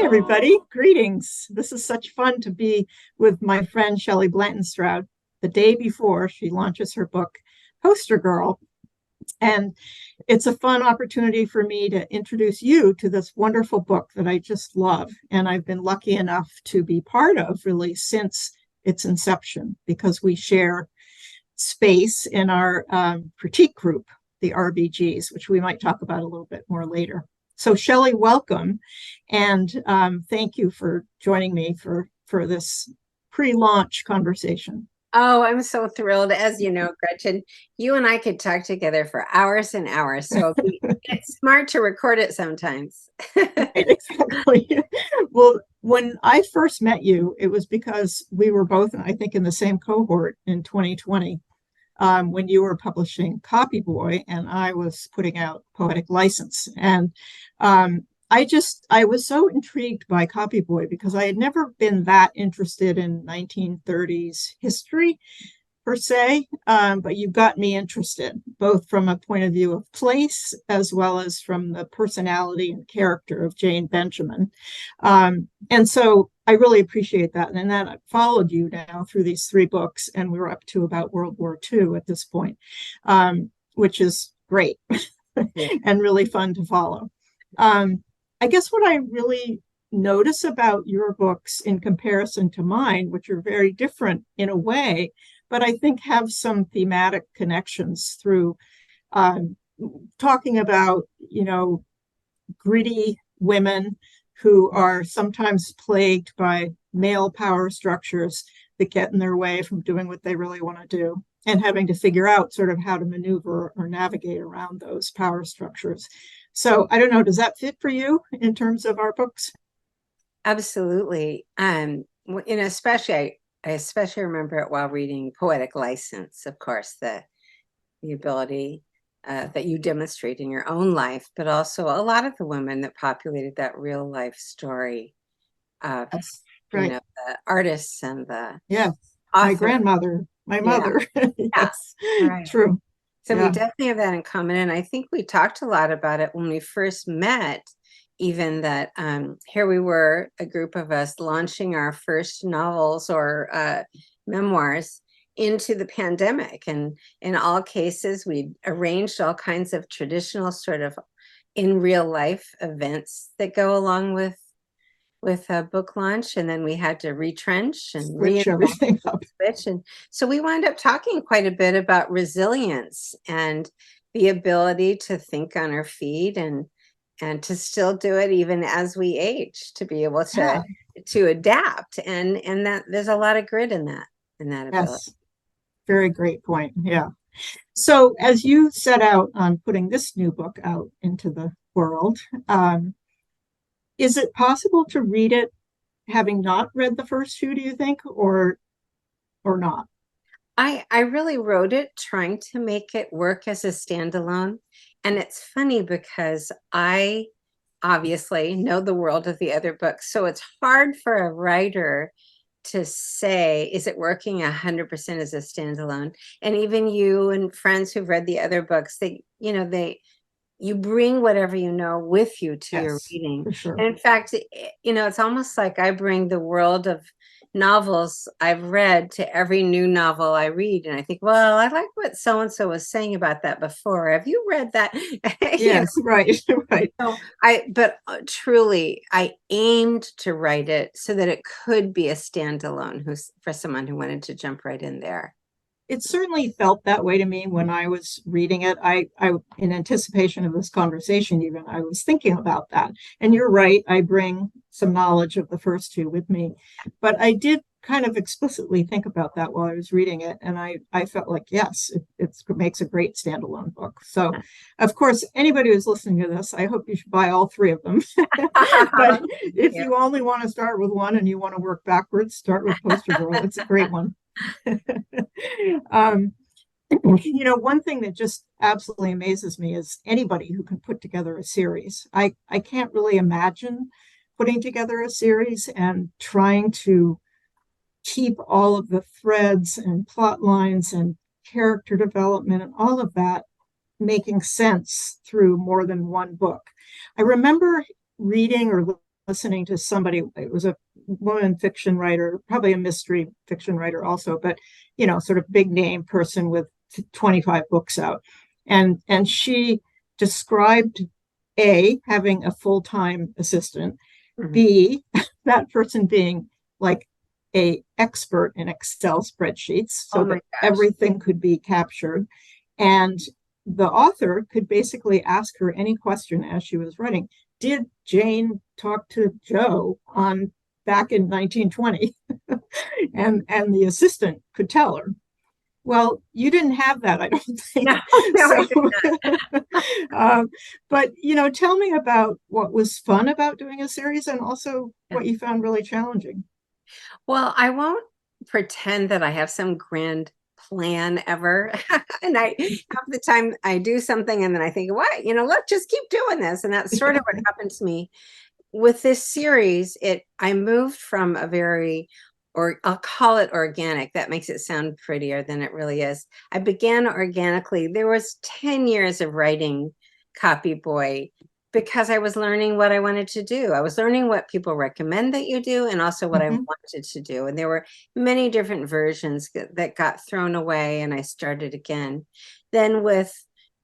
everybody. Greetings. This is such fun to be with my friend Shelley Blanton-Stroud the day before she launches her book, Poster Girl. And it's a fun opportunity for me to introduce you to this wonderful book that I just love. And I've been lucky enough to be part of really since its inception because we share space in our critique group, the RBGs, which we might talk about a little bit more later. So Shelley, welcome, and thank you for joining me for this pre-launch conversation. Oh, I'm so thrilled. As you know, Gretchen, you and I could talk together for hours and hours. So it's smart to record it sometimes. Exactly. Well, when I first met you, it was because we were both, I think, in the same cohort in 2020. When you were publishing Copy Boy and I was putting out Poetic License. And I was so intrigued by Copy Boy because I had never been that interested in 1930s history per se, but you got me interested, both from a point of view of place as well as from the personality and character of Jane Benjamin. And so I really appreciate that. And then I followed you now through these three books, and we're up to about World War II at this point, which is great and really fun to follow. I guess what I really notice about your books in comparison to mine, which are very different in a way, but I think have some thematic connections through talking about, gritty women who are sometimes plagued by male power structures that get in their way from doing what they really want to do and having to figure out sort of how to maneuver or navigate around those power structures. So I don't know, does that fit for you in terms of our books? Absolutely. Especially I especially remember it while reading Poetic License, of course, the ability that you demonstrate in your own life, but also a lot of the women that populated that real life story of, That's right. The artists and the my grandmother, my mother. Yes, right. True. So we definitely have that in common. And I think we talked a lot about it when we first met, even that here we were, a group of us launching our first novels or memoirs into the pandemic. And in all cases, we arranged all kinds of traditional sort of in real life events that go along with a book launch. And then we had to retrench and switch everything up. And so we wound up talking quite a bit about resilience and the ability to think on our feet and to still do it even as we age, to be able to adapt. And that there's a lot of grit in that ability. Yes. Very great point. Yeah. So as you set out on putting this new book out into the world, is it possible to read it having not read the first two, do you think, or not? I really wrote it trying to make it work as a standalone. And it's funny because I obviously know the world of the other books. So it's hard for a writer to say, is it working 100% as a standalone? And even you and friends who've read the other books, you bring whatever you know with you to your reading. For sure. And in fact, it's almost like I bring the world of novels I've read to every new novel I read. And I think, well, I like what so-and-so was saying about that before. Have you read that? Yes, right. So but truly, I aimed to write it so that it could be a standalone for someone who wanted to jump right in there. It certainly felt that way to me when I was reading it. I in anticipation of this conversation, even I was thinking about that. And you're right, I bring some knowledge of the first two with me. But I did kind of explicitly think about that while I was reading it. And I felt like, yes, it makes a great standalone book. So, of course, anybody who's listening to this, I hope you should buy all three of them. But if you only want to start with one and you want to work backwards, start with Poster Girl. It's a great one. One thing that just absolutely amazes me is anybody who can put together a series. I can't really imagine putting together a series and trying to keep all of the threads and plot lines and character development and all of that making sense through more than one book. I remember reading or listening to somebody, it was a woman fiction writer, probably a mystery fiction writer also, but sort of big name person with 25 books out. And she described A, having a full-time assistant, Mhm. B, that person being like a expert in Excel spreadsheets so Oh my that gosh. everything could be captured. And the author could basically ask her any question as she was writing. Did Jane talk to Joe on back in 1920? And the assistant could tell her. Well, you didn't have that, I don't No, think. no, I So, did. um, but tell me about what was fun about doing a series and also what you found really challenging. Well, I won't pretend that I have some grand plan ever. And I half the time I do something and then I think, what? Let's just keep doing this. And that's sort of what happened to me with this series. I moved from a very, or I'll call it organic. That makes it sound prettier than it really is. I began organically. There was 10 years of writing Copy Boy because I was learning what I wanted to do. I was learning what people recommend that you do and also what I Mm-hmm. wanted to do. And there were many different versions that got thrown away and I started again. Then with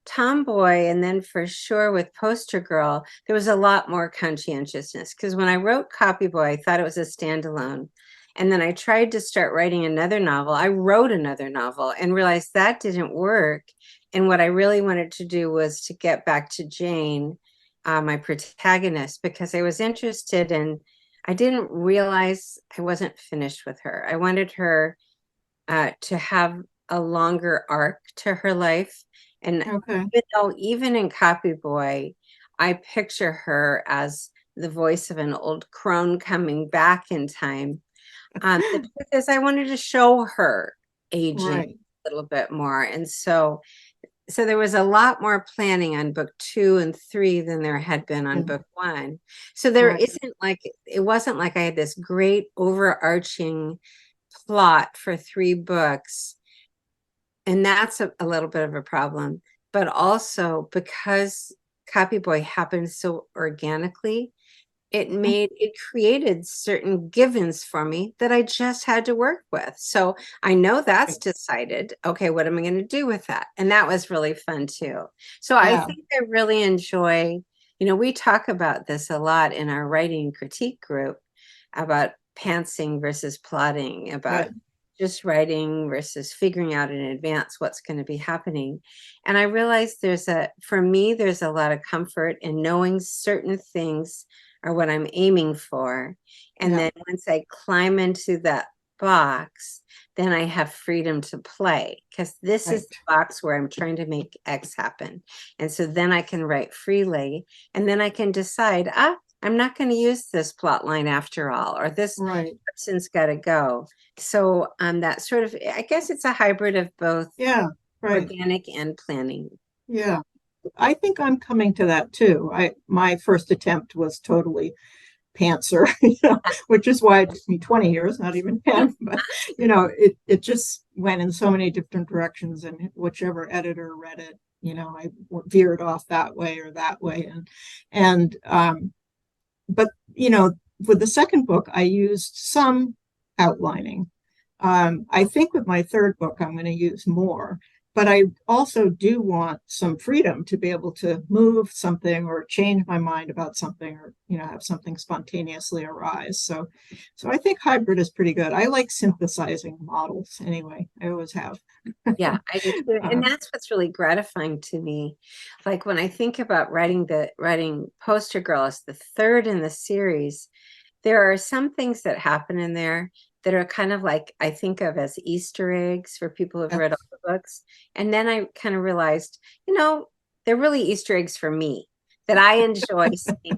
Tomboy and then for sure with Poster Girl, there was a lot more conscientiousness because when I wrote Copy Boy, I thought it was a standalone. And then I tried to start writing another novel. I wrote another novel and realized that didn't work. And what I really wanted to do was to get back to Jane, my protagonist, because I was interested in, I didn't realize I wasn't finished with her. I wanted her to have a longer arc to her life. And Okay. even in Copy Boy, I picture her as the voice of an old crone coming back in time. The truth is, I wanted to show her aging Right. a little bit more. And so there was a lot more planning on book 2 and 3 than there had been on And book 1. So there right. isn't like, it wasn't like I had this great overarching plot for 3 books. And that's a little bit of a problem. But also because Copy Boy happened so organically, it created certain givens for me that I just had to work with. So I know that's Right. decided. Okay, what am I going to do with that? And that was really fun too. So I Yeah. think I really enjoy, we talk about this a lot in our writing critique group about pantsing versus plotting, about Right. just writing versus figuring out in advance what's going to be happening. And I realized for me, there's a lot of comfort in knowing certain things are what I'm aiming for. And Yeah. then once I climb into that box, then I have freedom to play because this is Right. the box where I'm trying to make X happen. And so then I can write freely and then I can decide, I'm not going to use this plot line after all, or this Right. person's got to go. So that sort of, I guess it's a hybrid of both Yeah. Right. organic and planning. Yeah. I think I'm coming to that too. My first attempt was totally pantser, which is why it took me 20 years, not even 10. But it just went in so many different directions, and whichever editor read it, I veered off that way or that way, and but with the second book, I used some outlining. I think with my third book, I'm going to use more, but I also do want some freedom to be able to move something or change my mind about something, or have something spontaneously arise. So I think hybrid is pretty good. I like synthesizing models anyway. I always have. Yeah, I do too. And uh, that's what's really gratifying to me. Like when I think about writing Poster Girl as the third in the series, there are some things that happen in there that are kind of like I think of as Easter eggs for people who've read all the books. And then I kind of realized, they're really Easter eggs for me that I enjoy seeing.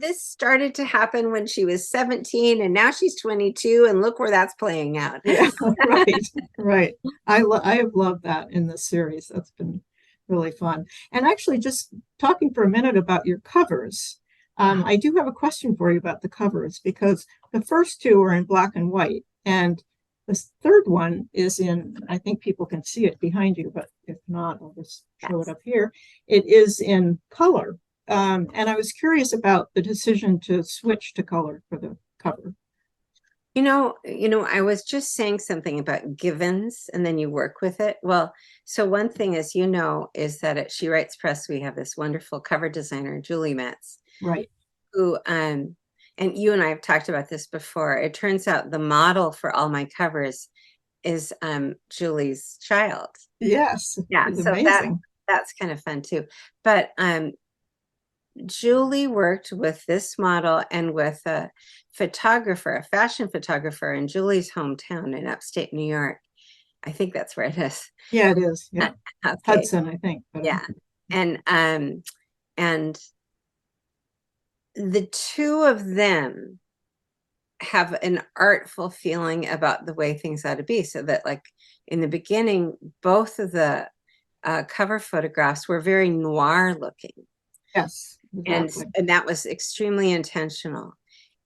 This started to happen when she was 17 and now she's 22 and look where that's playing out. yeah, right, right. I have loved that in this series. That's been really fun. And actually, just talking for a minute about your covers, I do have a question for you about the covers because the first two are in black and white, and the third one is in, I think people can see it behind you, but if not, I'll just show it Yes. up here. It is in color. And I was curious about the decision to switch to color for the cover. I was just saying something about givens and then you work with it. Well, so one thing is that at She Writes Press, we have this wonderful cover designer, Julie Metz, Right. who, and you and I have talked about this before. It turns out the model for all my covers is Julie's child. Yes, Yeah, it's so amazing. that's kind of fun too. But Julie worked with this model and with a photographer, a fashion photographer in Julie's hometown in upstate New York. I think that's where it is. Yeah, it is. Yeah. Okay. Hudson, I think. But Yeah. And the two of them have an artful feeling about the way things ought to be. So that, like, in the beginning, both of the cover photographs were very noir looking. yes, exactly. And that was extremely intentional.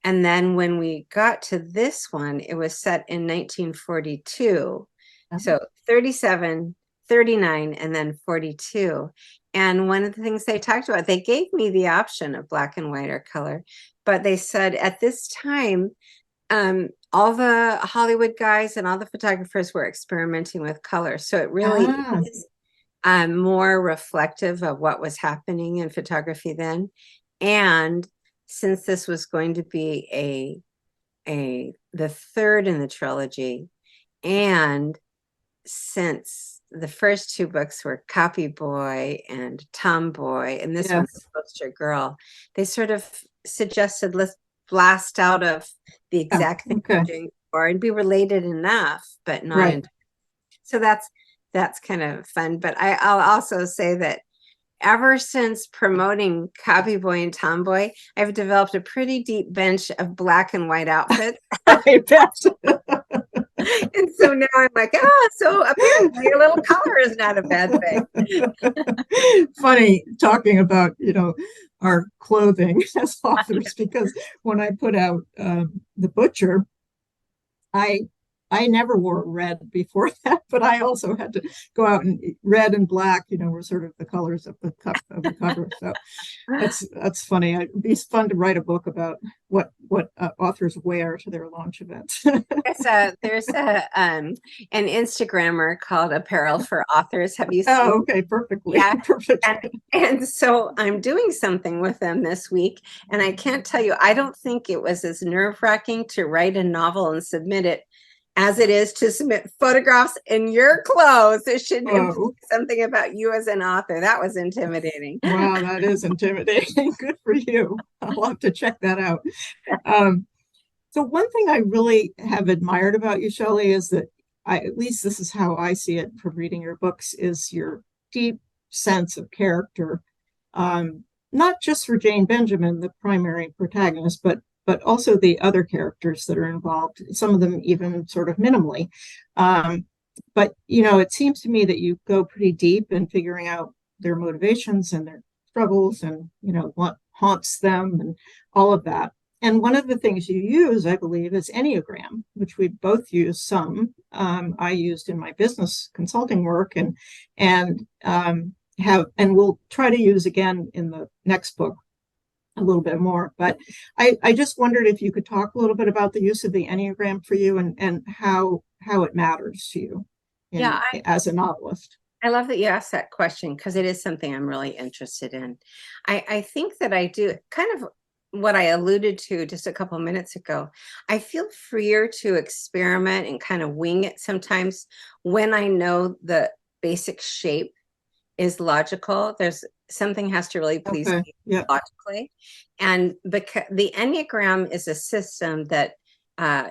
And then when we got to this one, it was set in 1942. So 37, 39, and then 42. And one of the things they talked about, they gave me the option of black and white or color, but they said at this time, all the Hollywood guys and all the photographers were experimenting with color. So it really is more reflective of what was happening in photography then. And since this was going to be the third in the trilogy, and since the first two books were Copy Boy and Tomboy, and this one's Poster Girl, they sort of suggested let's blast out of the exact thing we're doing before and be related enough, but not right. So that's kind of fun. But I'll also say that ever since promoting Copy Boy and Tomboy, I've developed a pretty deep bench of black and white outfits. I bet. And so now I'm like, so apparently a little color is not a bad thing. Funny talking about, our clothing as authors, because when I put out The Butcher, I never wore red before that, but I also had to go out and red and black, were sort of the colors of the cover. So that's funny. It'd be fun to write a book about what authors wear to their launch events. There's an Instagrammer called Apparel for Authors. Have you seen? Oh, okay, perfectly. Yeah. Perfect. And so I'm doing something with them this week, and I can't tell you, I don't think it was as nerve-wracking to write a novel and submit it as it is to submit photographs in your clothes. It should be something about you as an author. That was intimidating. Wow, that is intimidating. Good for you. I'll have to check that out. So one thing I really have admired about you, Shelley, is that at least this is how I see it from reading your books, is your deep sense of character, not just for Jane Benjamin, the primary protagonist, but also the other characters that are involved, some of them even sort of minimally. But, it seems to me that you go pretty deep in figuring out their motivations and their struggles and, what haunts them and all of that. And one of the things you use, I believe, is Enneagram, which we both use some. I used in my business consulting work and we'll try to use again in the next book a little bit more. But I just wondered if you could talk a little bit about the use of the Enneagram for you and how it matters to you as a novelist. I love that you asked that question because it is something I'm really interested in. I think that I do kind of what I alluded to just a couple of minutes ago. I feel freer to experiment and kind of wing it sometimes when I know the basic shape is logical. There's something has to really please me logically. And because the Enneagram is a system that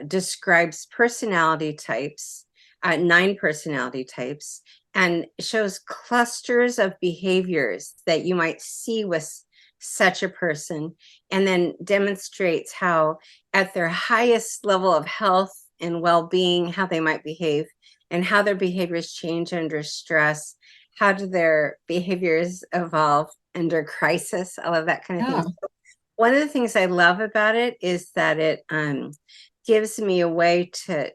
describes personality types, 9 personality types, and shows clusters of behaviors that you might see with such a person, and then demonstrates how at their highest level of health and well-being, how they might behave and how their behaviors change under stress. How do their behaviors evolve under crisis? I love that kind of thing. So one of the things I love about it is that it gives me a way to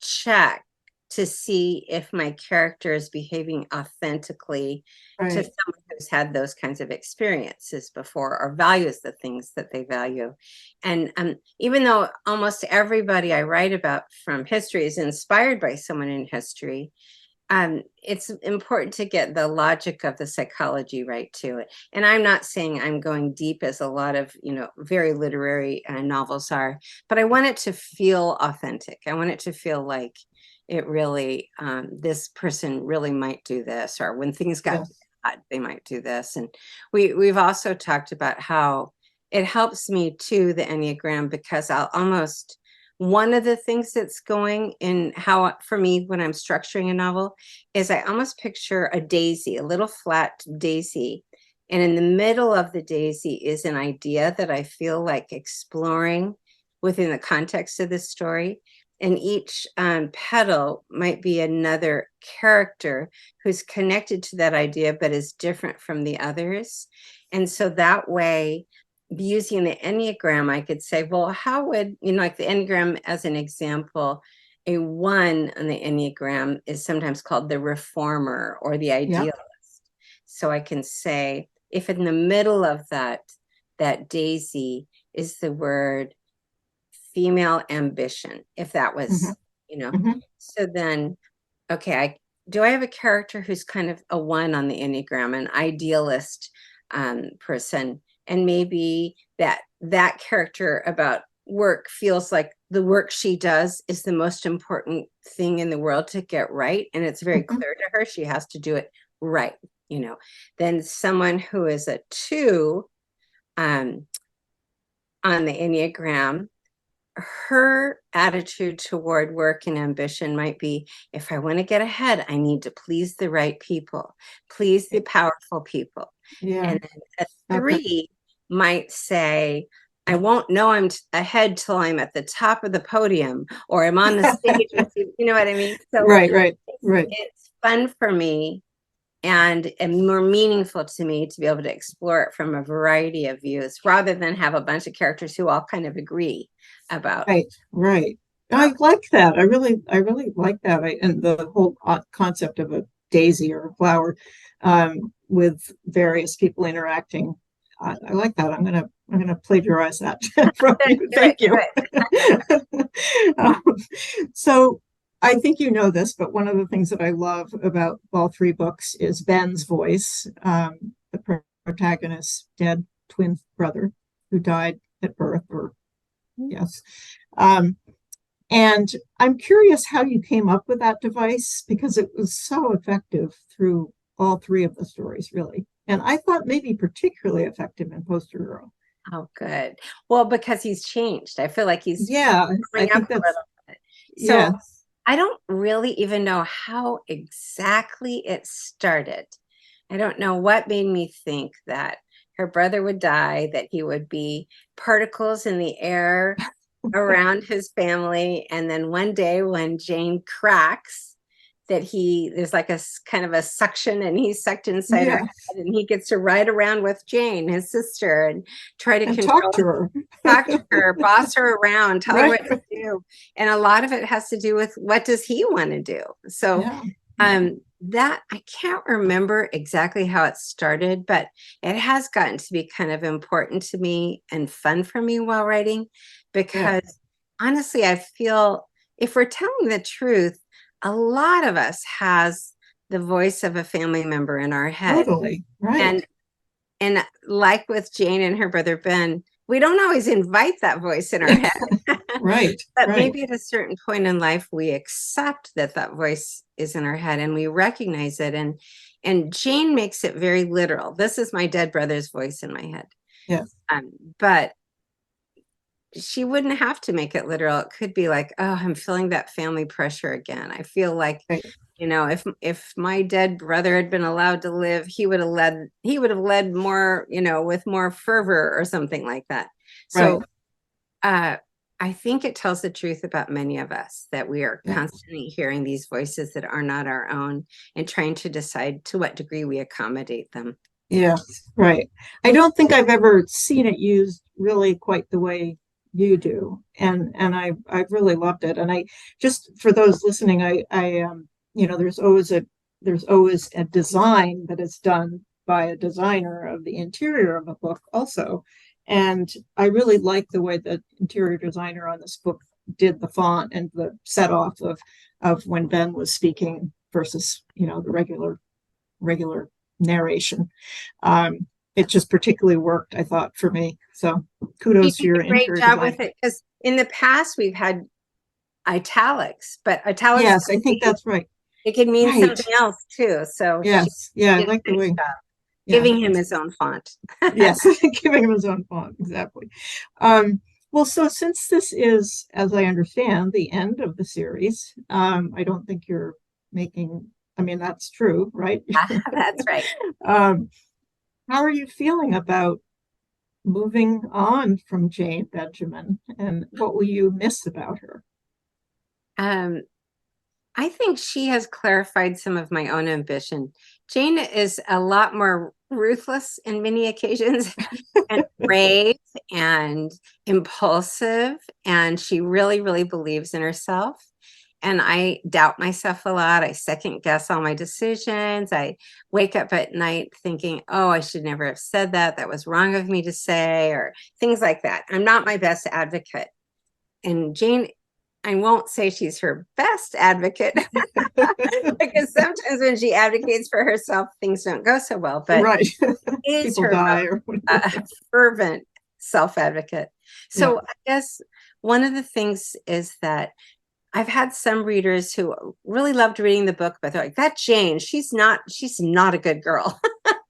check to see if my character is behaving authentically to someone who had those kinds of experiences before or values the things that they value. And even though almost everybody I write about from history is inspired by someone in history, it's important to get the logic of the psychology right to it. And I'm not saying I'm going deep as a lot of, very literary novels are, but I want it to feel authentic. I want it to feel like it really, this person really might do this, or when things got bad, they might do this. And we've also talked about how it helps me too, the Enneagram, because one of the things that's going in how, for me, when I'm structuring a novel, is I almost picture a daisy, a little flat daisy. And in the middle of the daisy is an idea that I feel like exploring within the context of this story. And each petal might be another character who's connected to that idea, but is different from the others. And so that way, using the Enneagram, I could say, well, how would, like the Enneagram as an example, a 1 on the Enneagram is sometimes called the reformer or the idealist. So I can say, if in the middle of that daisy is the word female ambition, if that was, so then, okay, do I have a character who's kind of a 1 on the Enneagram, an idealist person? And maybe that character about work feels like the work she does is the most important thing in the world to get right. And it's very clear to her she has to do it right, Then someone who is a 2 on the Enneagram, her attitude toward work and ambition might be, if I want to get ahead, I need to please the right people, please the powerful people. Yeah. And then a 3 might say, I won't know I'm ahead till I'm at the top of the podium or I'm on the stage with you. You know what I mean? So right. It's fun for me and more meaningful to me to be able to explore it from a variety of views rather than have a bunch of characters who all kind of agree about. Right. I like that. I really like that. And the whole concept of a daisy or a flower with various people interacting. I like that. I'm gonna plagiarize that from you. Thank you. So I think you know this, but one of the things that I love about all 3 books is Ben's voice, the protagonist's dead twin brother who died at birth, or yes. And I'm curious how you came up with that device, because it was so effective through all 3 of the stories, really. And I thought maybe particularly effective in Poster Girl. Oh, good. Well, because he's changed. I feel like he's growing up a little bit. So I don't really even know how exactly it started. I don't know what made me think that her brother would die, that he would be particles in the air around his family. And then one day when Jane cracks, that there's like a kind of a suction and he's sucked inside her head, and he gets to ride around with Jane, his sister, and try to talk to her, boss her around, tell her what to do. And a lot of it has to do with what does he want to do. So that I can't remember exactly how it started, but it has gotten to be kind of important to me and fun for me while writing, because honestly, I feel if we're telling the truth, a lot of us has the voice of a family member in our head. Totally, right. And like with Jane and her brother Ben, we don't always invite that voice in our head. Right. But maybe at a certain point in life, we accept that voice is in our head and we recognize it. And Jane makes it very literal. This is my dead brother's voice in my head. Yes. But she wouldn't have to make it literal. It could be like, oh, I'm feeling that family pressure again. I feel like, if my dead brother had been allowed to live, he would have led more, with more fervor or something like that. So I think it tells the truth about many of us, that we are constantly hearing these voices that are not our own and trying to decide to what degree we accommodate them. Yeah, right. I don't think I've ever seen it used really quite the way you do, and I've really loved it. And I just, for those listening, I there's always a design that is done by a designer of the interior of a book also. And I really like the way the interior designer on this book did the font and the set off of when Ben was speaking versus, the regular narration. It just particularly worked, I thought, for me. So You kudos to did your a great interior job design. with it, because in the past we've had italics, but italics, Yes, I think that's right. it could mean Right. something else too. So she Yes. Yeah, I did a like the nice way. job Yeah. giving him his own font. Yes, giving him his own font, exactly. Well, so since this is, as I understand, the end of the series, I don't think you're making, I mean, that's true, right? That's right. Um, how are you feeling about moving on from Jane Benjamin, and what will you miss about her? Um, I think she has clarified some of my own ambition. Jane is a lot more ruthless in many occasions and brave and impulsive, and she really, really believes in herself. And I doubt myself a lot. I second guess all my decisions. I wake up at night thinking, oh, I should never have said that. That was wrong of me to say, or things like that. I'm not my best advocate. And Jane, I won't say she's her best advocate because sometimes when she advocates for herself, things don't go so well, but Right. is People her die or whatever. fervent self-advocate. So Yeah. I guess one of the things is that I've had some readers who really loved reading the book, but they're like, that Jane, she's not a good girl.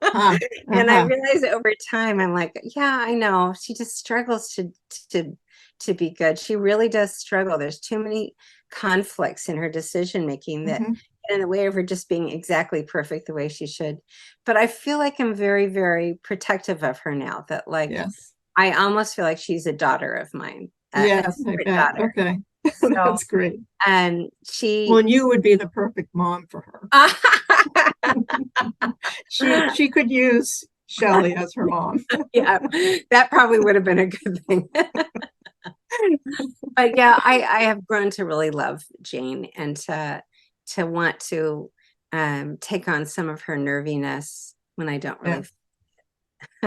And I realized over time, I'm like, yeah, I know. She just struggles to be good. She really does struggle. There's too many conflicts in her decision making that Mhm. get in the way of her just being exactly perfect the way she should. But I feel like I'm very, very protective of her now. That like Yes. I almost feel like she's a daughter of mine, a Yes, I secret bet. daughter. Okay. So That's great. Well, she and you would be the perfect mom for her. She could use Shelley as her mom. yeah, that probably would have been a good thing. But yeah, I have grown to really love Jane and to want to take on some of her nerviness when I don't Yeah.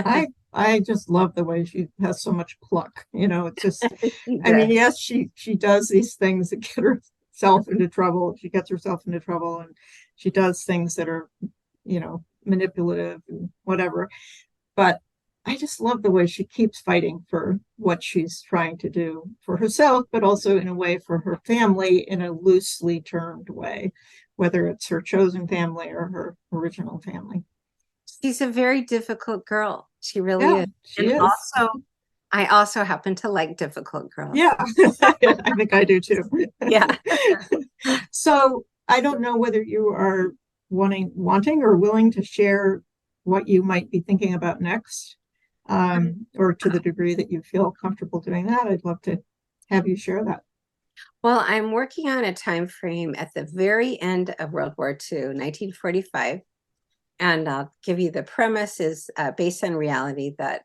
really. I just love the way she has so much pluck. It's just, She I mean, does. yes, she does these things that get herself into trouble. She gets herself into trouble, and she does things that are, manipulative and whatever. But I just love the way she keeps fighting for what she's trying to do for herself, but also in a way for her family in a loosely termed way, whether it's her chosen family or her original family. She's a very difficult girl. She really Yeah, is. she And is. also, I also happen to like difficult girls. Yeah, I think I do too. Yeah. So I don't know whether you are wanting or willing to share what you might be thinking about next, or to the degree that you feel comfortable doing that. I'd love to have you share that. Well, I'm working on a time frame at the very end of World War II, 1945. And I'll give you the premise is based on reality that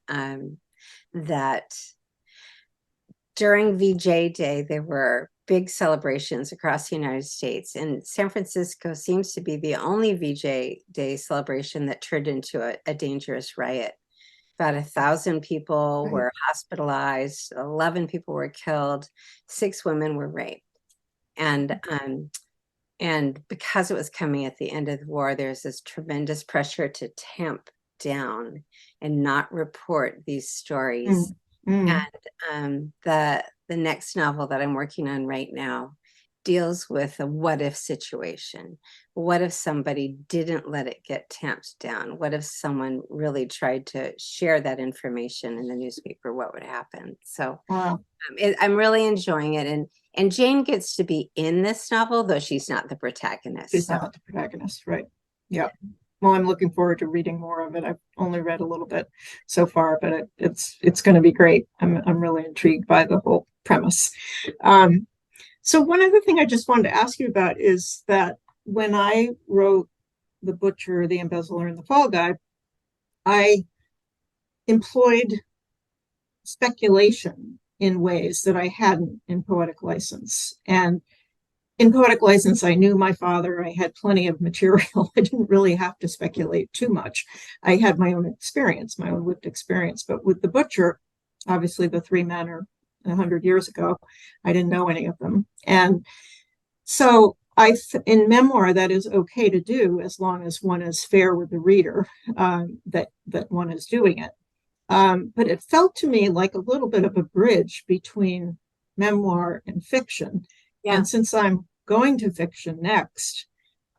during VJ Day, there were big celebrations across the United States. And San Francisco seems to be the only VJ Day celebration that turned into a dangerous riot. About 1,000 people Right. were hospitalized, 11 people were killed, 6 women were raped. And because it was coming at the end of the war, there's this tremendous pressure to tamp down and not report these stories. Mm, mm, And the next novel that I'm working on right now deals with a what if situation. What if somebody didn't let it get tamped down? What if someone really tried to share that information in the newspaper? What would happen? So wow. I'm really enjoying it, and Jane gets to be in this novel, though she's not the protagonist. She's So not the protagonist, right? Yeah. Well, I'm looking forward to reading more of it. I've only read a little bit so far, but it's going to be great. I'm really intrigued by the whole premise. So one other thing I just wanted to ask you about is that when I wrote The Butcher, The Embezzler, and The Fall Guy, I employed speculation in ways that I hadn't in Poetic License. And in Poetic License, I knew my father. I had plenty of material. I didn't really have to speculate too much. I had my own experience, my own lived experience. But with The Butcher, obviously the three men are 100 years ago. I didn't know any of them. And so in memoir, that is okay to do as long as one is fair with the reader, that one is doing it. But it felt to me like a little bit of a bridge between memoir and fiction. Yeah. And since I'm going to fiction next,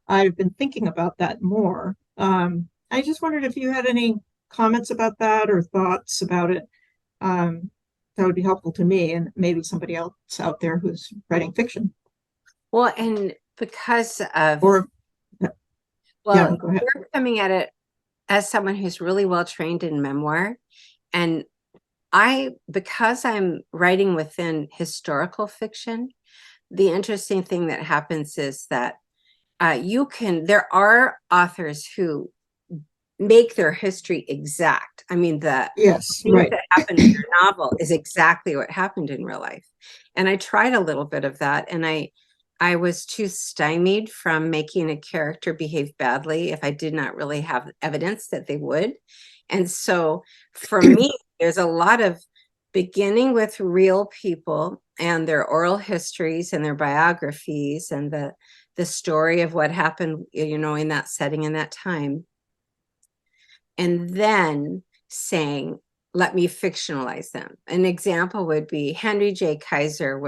I've been thinking about that more. I just wondered if you had any comments about that or thoughts about it. That would be helpful to me and maybe somebody else out there who's writing fiction. Well, and because of, Or, well, go ahead. you're coming at it as someone who's really well trained in memoir. And because I'm writing within historical fiction, the interesting thing that happens is that there are authors who make their history exact. I mean, Yes, things right. that happened in your novel is exactly what happened in real life. And I tried a little bit of that, and I was too stymied from making a character behave badly if I did not really have evidence that they would. And so for me, there's a lot of beginning with real people and their oral histories and their biographies and the story of what happened, in that setting, in that time. And then saying, let me fictionalize them. An example would be Henry J. Kaiser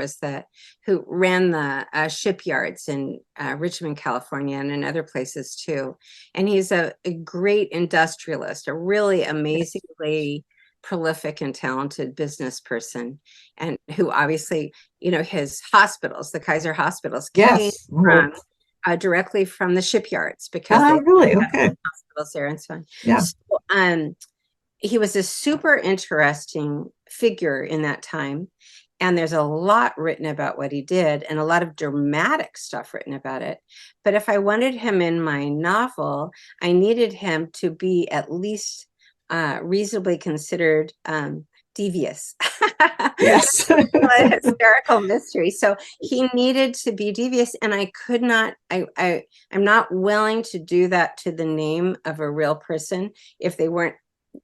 who ran the shipyards in Richmond, California, and in other places too. And he's a great industrialist, a really amazingly prolific and talented business person, and who obviously, his hospitals, the Kaiser hospitals, came from directly from the shipyards because they really okay hospitals there and so on. Yeah. So, he was a super interesting figure in that time. And there's a lot written about what he did and a lot of dramatic stuff written about it. But if I wanted him in my novel, I needed him to be at least reasonably considered devious. Yes. A hysterical mystery. So he needed to be devious. And I could not, I'm not willing to do that to the name of a real person if they weren't,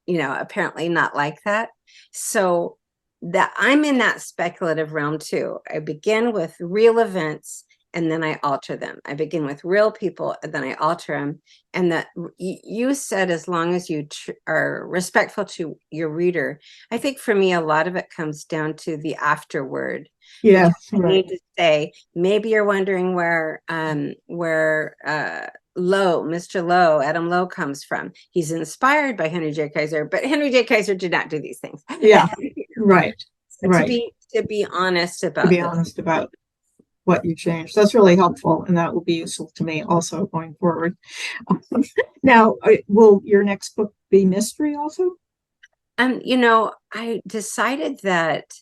apparently not like that. So that I'm in that speculative realm too. I begin with real events and then I alter them. I begin with real people and then I alter them. And that you said, as long as you are respectful to your reader, I think for me, a lot of it comes down to the afterword. Yeah, I need to say, maybe you're wondering where Mr. Lowe, Adam Lowe comes from. He's inspired by Henry J. Kaiser, but Henry J. Kaiser did not do these things. Yeah, right. So right. To be honest about to be honest about what you changed. That's really helpful, and that will be useful to me also going forward. Now, will your next book be mystery also? I decided that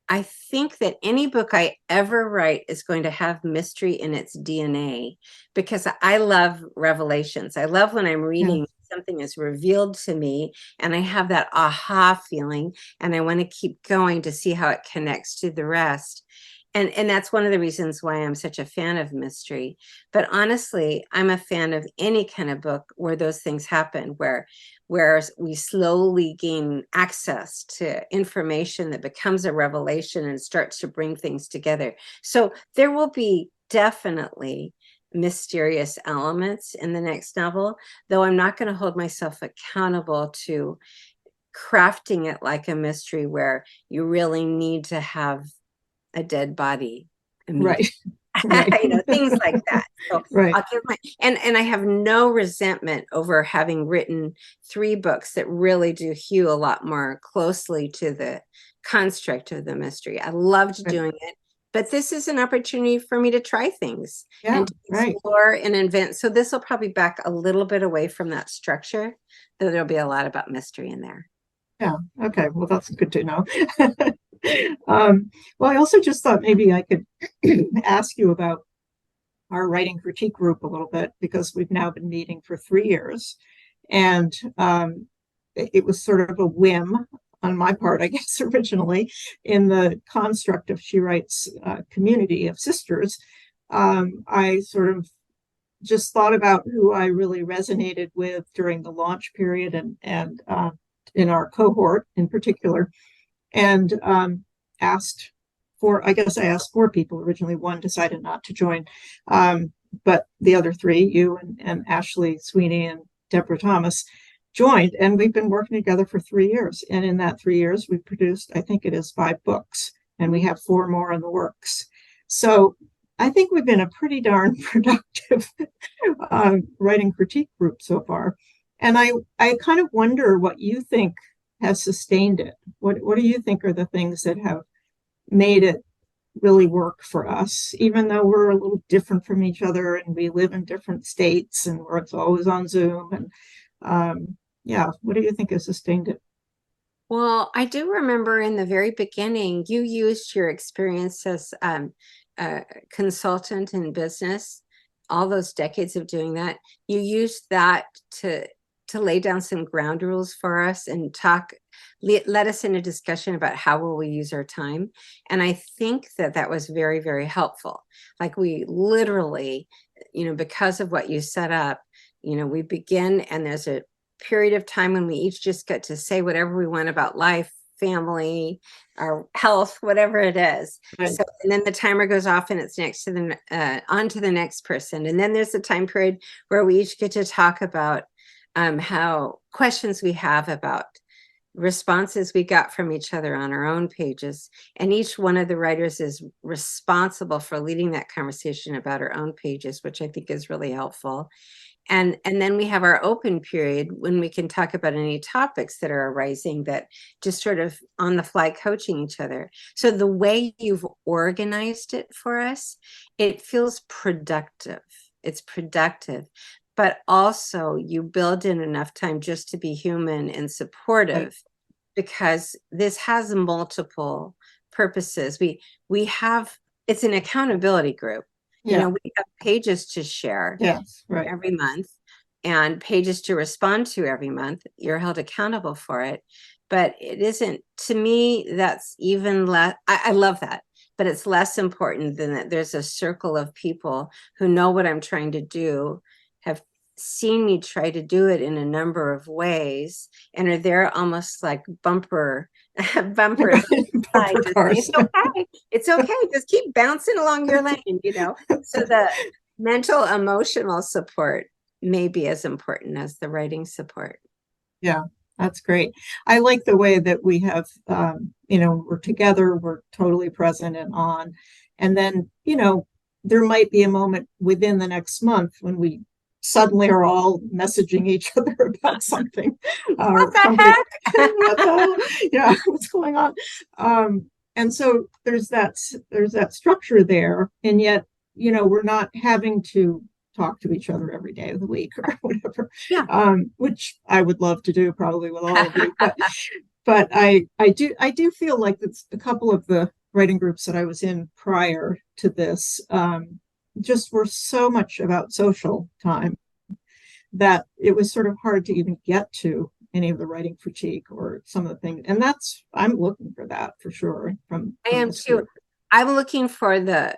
I think that any book I ever write is going to have mystery in its DNA, because I love revelations. I love when I'm reading something is revealed to me and I have that aha feeling and I want to keep going to see how it connects to the rest. And that's one of the reasons why I'm such a fan of mystery. But honestly, I'm a fan of any kind of book where those things happen, where we slowly gain access to information that becomes a revelation and starts to bring things together. So there will be definitely mysterious elements in the next novel, though I'm not going to hold myself accountable to crafting it like a mystery where you really need to have a dead body. Right. Things like that. So right. I'll give and I have no resentment over having written 3 books that really do hew a lot more closely to the construct of the mystery. I loved doing it, but this is an opportunity for me to try things and to explore and invent. So this will probably back a little bit away from that structure, though there'll be a lot about mystery in there. Yeah. Okay. Well, that's good to know. Well, I also just thought maybe I could ask you about our writing critique group a little bit, because we've now been meeting for 3 years. And it was sort of a whim on my part, I guess, originally, in the construct of She Writes community of sisters. I sort of just thought about who I really resonated with during the launch period and in our cohort in particular, and asked I guess I asked four people originally. One decided not to join, but the other three, you and Ashley Sweeney and Deborah Thomas, joined, and we've been working together for 3 years. And in that 3 years, we've produced, I think it is 5 books, and we have 4 more in the works. So I think we've been a pretty darn productive writing critique group so far. And I kind of wonder what you think has sustained it. What do you think are the things that have made it really work for us, even though we're a little different from each other and we live in different states and it's always on Zoom? And yeah, what do you think has sustained it? Well, I do remember in the very beginning, you used your experience as a consultant in business, all those decades of doing that. You used that to lay down some ground rules for us and let us in a discussion about how will we use our time. And I think that was very, very helpful. Like, we literally, because of what you set up, we begin, and there's a period of time when we each just get to say whatever we want about life, family, our health, whatever it is. Right. So, and then the timer goes off and it's next to on to the next person. And then there's a time period where we each get to talk about how questions we have about responses we got from each other on our own pages. And each one of the writers is responsible for leading that conversation about our own pages, which I think is really helpful. And then we have our open period when we can talk about any topics that are arising, that just sort of on the fly coaching each other. So the way you've organized it for us, it feels productive. It's productive, but also you build in enough time just to be human and supportive, right? Because this has multiple purposes. We have, it's an accountability group. Yeah. We have pages to share, yes, right, every month, and pages to respond to every month. You're held accountable for it. But it isn't, to me, that's even less, I love that, but it's less important than that there's a circle of people who know what I'm trying to do, have seen me try to do it in a number of ways, and are there almost like bumpers. Bumper cars. It's okay. Just keep bouncing along your lane, So the mental, emotional support may be as important as the writing support. Yeah, that's great. I like the way that we have, we're together, we're totally present and on. And then, there might be a moment within the next month when we suddenly are all messaging each other about something. What the heck? What the hell? Yeah, what's going on? And so there's that structure there, and yet, we're not having to talk to each other every day of the week or whatever. Yeah. Which I would love to do probably with all of you, but I do feel like it's a couple of the writing groups that I was in prior to this just were so much about social time that it was sort of hard to even get to any of the writing critique or some of the things. And I'm looking for that for sure. I am too. Group. I'm looking for the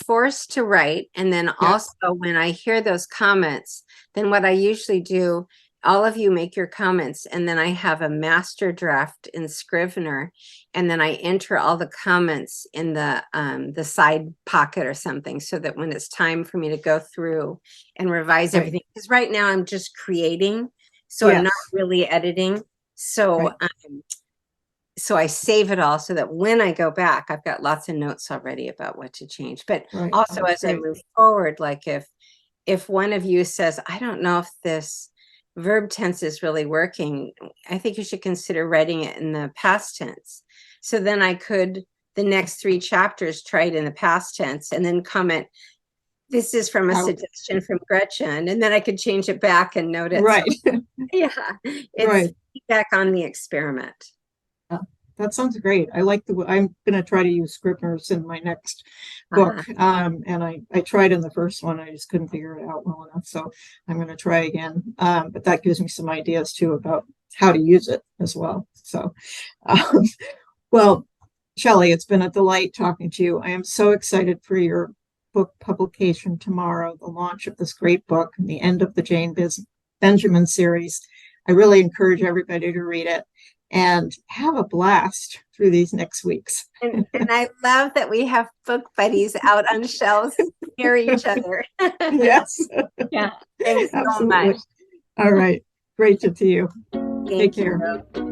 force to write. And then also when I hear those comments, then what I usually do, all of you make your comments, and then I have a master draft in Scrivener, and then I enter all the comments in the side pocket or something, so that when it's time for me to go through and revise everything, because right now I'm just creating, so I'm not really editing. So so I save it all so that when I go back, I've got lots of notes already about what to change. But also as I move forward, like if one of you says, I don't know if this verb tense is really working, I think you should consider writing it in the past tense. So then I could, the next 3 chapters, try it in the past tense and then comment, this is from a suggestion from Gretchen. And then I could change it back and note it. Right. So, it's feedback on the experiment. That sounds great. I like I'm going to try to use Scrivener's in my next book. And I tried in the first one. I just couldn't figure it out well enough. So I'm going to try again. But that gives me some ideas too about how to use it as well. So, well, Shelley, it's been a delight talking to you. I am so excited for your book publication tomorrow, the launch of this great book and the end of the Benjamin series. I really encourage everybody to read it and have a blast through these next weeks. And I love that we have book buddies out on shelves near each other. Yes. Yeah. Thanks so Absolutely. much. All right. Great to see you. Thank Take care. you.